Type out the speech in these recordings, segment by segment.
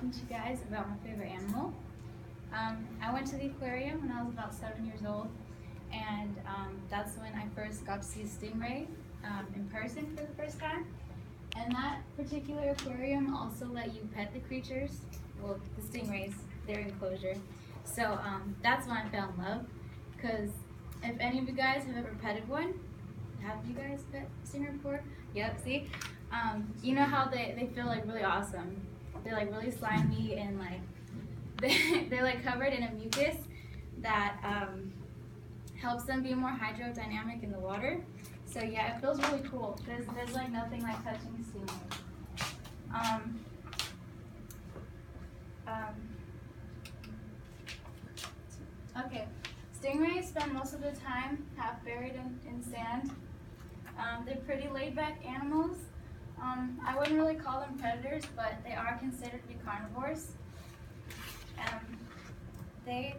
talking to you guys about my favorite animal. I went to the aquarium when I was about 7 years old, and that's when I first got to see a stingray in person for the first time. And that particular aquarium also let you pet the creatures, well, the stingrays, their enclosure. So that's when I fell in love, because if any of you guys have ever petted one, have you guys pet stingray before? Yep, see? You know how they feel like really awesome. They're like really slimy and like they're like covered in a mucus that helps them be more hydrodynamic in the water. So yeah, it feels really cool. There's like nothing like touching a stingray. Okay, stingrays spend most of their time half buried in sand. They're pretty laid back animals. I wouldn't really call them predators, but they are considered to be carnivores. They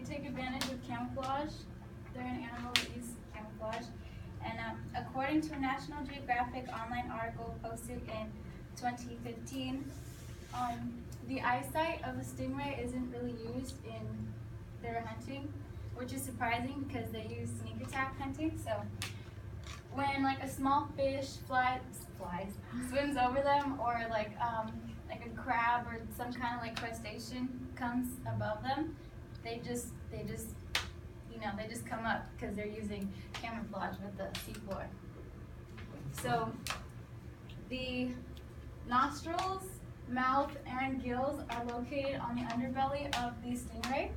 take advantage of camouflage. They're an animal that uses camouflage. And according to a National Geographic online article posted in 2015, the eyesight of a stingray isn't really used in their hunting, which is surprising because they use sneak attack hunting. So when like a small fish swims over them, or like a crab or some kind of like crustacean comes above them, they just come up because they're using camouflage with the seafloor. So the nostrils, mouth, and gills are located on the underbelly of the stingray,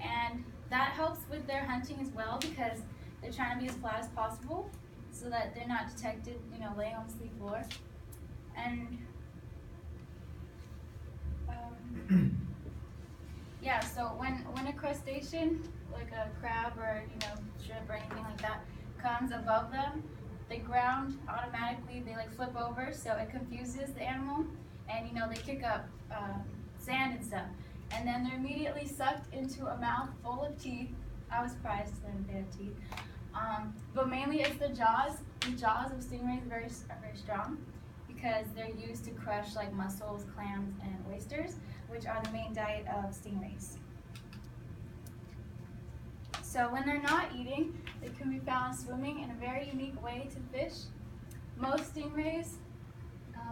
and that helps with their hunting as well because they're trying to be as flat as possible so that they're not detected, laying on the seafloor. And yeah, so when a crustacean, like a crab or shrimp or anything like that, comes above them, the ground automatically they like flip over, so it confuses the animal, and they kick up sand and stuff, and then they're immediately sucked into a mouth full of teeth. I was surprised to learn they have teeth, but mainly it's the jaws. The jaws of stingrays are very strong because they're used to crush like mussels, clams, and oysters, which are the main diet of stingrays. So when they're not eating, they can be found swimming in a very unique way to fish. Most stingrays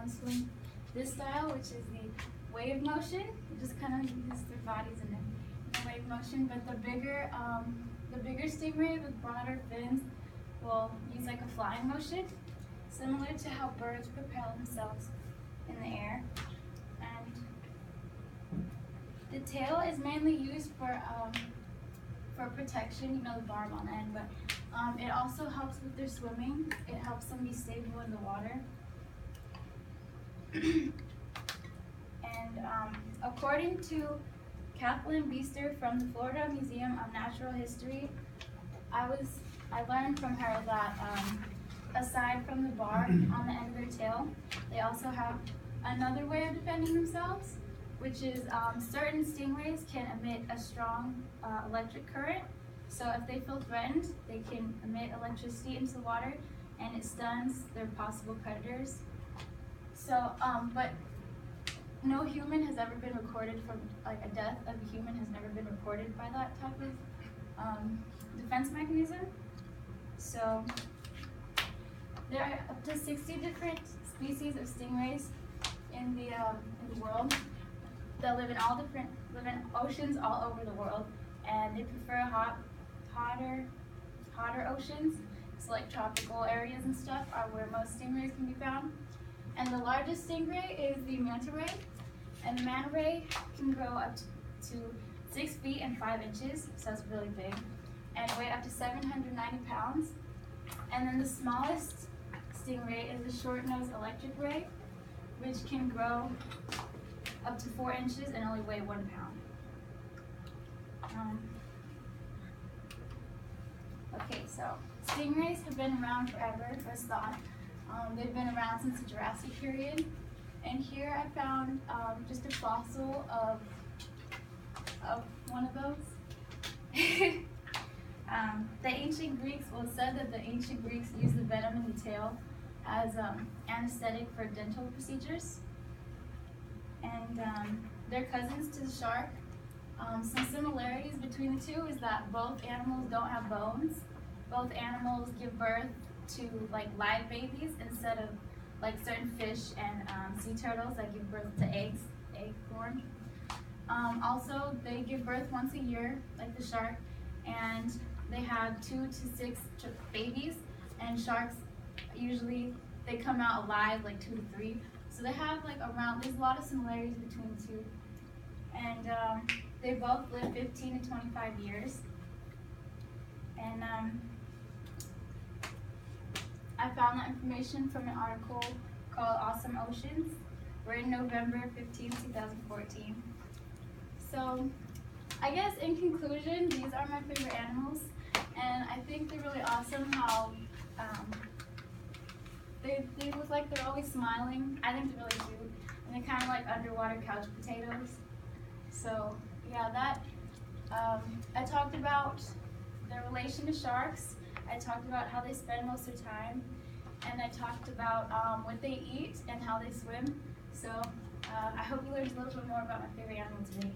swim this style, which is the wave motion. They just kind of use their bodies in a wave motion. But the bigger stingray with broader fins will use like a flying motion, similar to how birds propel themselves in the air. And the tail is mainly used for protection, the barb on the end, but it also helps with their swimming. It helps them be stable in the water. And according to Kathleen Beester from the Florida Museum of Natural History, I learned from her that aside from the barb on the end of their tail, they also have another way of defending themselves, which is certain stingrays can emit a strong electric current. So if they feel threatened, they can emit electricity into the water, and it stuns their possible predators. So, but no human has ever been recorded from, like a death of a human has never been recorded by that type of defense mechanism. So there are up to 60 different species of stingrays in the world that live in oceans all over the world, and they prefer hotter oceans. So like tropical areas and stuff are where most stingrays can be found. And the largest stingray is the manta ray, and the manta ray can grow up to 6 feet and 5 inches, so it's really big, and weigh up to 790 pounds. And then the smallest stingray is the short-nosed electric ray, which can grow up to 4 inches and only weigh 1 pound. Okay, so stingrays have been around forever, it's thought. They've been around since the Jurassic period. And here I found just a fossil of one of those. The ancient Greeks, well, it said that the ancient Greeks used the venom in the tail as anesthetic for dental procedures. And and they're cousins to the shark. Some similarities between the two is that both animals don't have bones. Both animals give birth to like live babies instead of like certain fish and sea turtles that give birth to egg form. Also, they give birth once a year, like the shark, and they have 2 to 6 babies. And sharks usually they come out alive like 2 to 3. So they have like there's a lot of similarities between the two. And they both live 15 to 25 years. And I found that information from an article called Awesome Oceans, written November 15, 2014. So I guess in conclusion, these are my favorite animals. And I think they're really awesome how they look like they're always smiling. I think they're really cute. And they're kind of like underwater couch potatoes. So yeah, I talked about their relation to sharks. I talked about how they spend most of their time. And I talked about what they eat and how they swim. So I hope you learned a little bit more about my favorite animal today.